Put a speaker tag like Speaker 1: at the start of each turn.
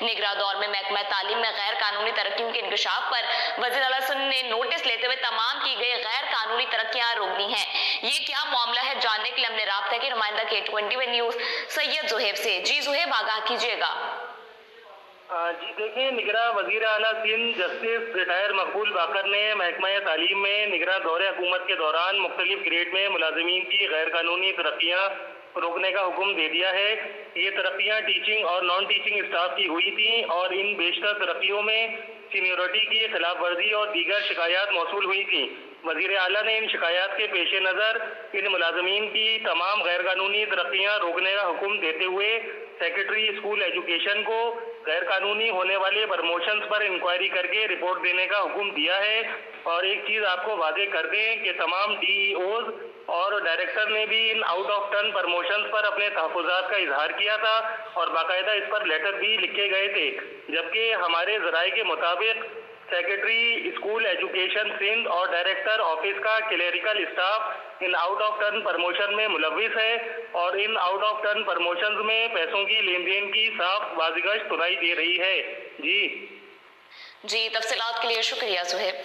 Speaker 1: निगरां दौर में महकमा तालीम में गैर कानूनी तरक्कियों के इंकशाफ पर वज़ीर आला सिंध ने नोटिस लेते हुए तमाम की गई गैर कानूनी तरक्कियां रोक दी हैं। ये क्या मामला है, जानने के लिए हमने राब्ता के नुमाइंदा K21 न्यूज़ सैयद ज़ुहैब से। जी ज़ुहैब, आगाह कीजिएगा।
Speaker 2: जी देखिए, निगरां वज़ीर आला सिंध जस्टिस रिटायर मकबूल बाकर ने महकमा तालीम में निगरां दौरे हुकूमत के दौरान मुख्तलिफ ग्रेड में मुलाजिमीन की गैर कानूनी तरक्कियाँ रोकने का हुक्म दे दिया है। ये तरक्कियाँ टीचिंग और नॉन टीचिंग स्टाफ की हुई थी और इन बेशतर तरक्कियों में सीनियोरिटी की खिलाफ वर्जी और दीगर शिकायत मौसूल हुई थी। वज़ीर आला ने इन शिकायत के पेश नज़र इन मुलाजमीन की तमाम गैर कानूनी तरक्कियाँ रोकने का हुक्म देते हुए सेक्रेटरी स्कूल एजुकेशन को गैर कानूनी होने वाले प्रमोशंस पर इंक्वायरी करके रिपोर्ट देने का हुक्म दिया है। और एक चीज़ आपको वाज़ेह कर दें कि तमाम DEOs और डायरेक्टर ने भी in out of turn promotions पर अपने तहफ़्फ़ुज़ात का इजहार किया था और बाकायदा इस पर लेटर भी लिखे गए थे। जबकि हमारे ज़राए के मुताबिक सेक्रेटरी स्कूल एजुकेशन सिंध और डायरेक्टर ऑफिस का clerical staff in out of turn promotion में मुलव्विस है और in out of turn promotions में पैसों की लेन देन की साफ वाज़िगश सुनाई दे रही है। जी
Speaker 1: तफसीलात के लिए शुक्रिया ज़ुहैब।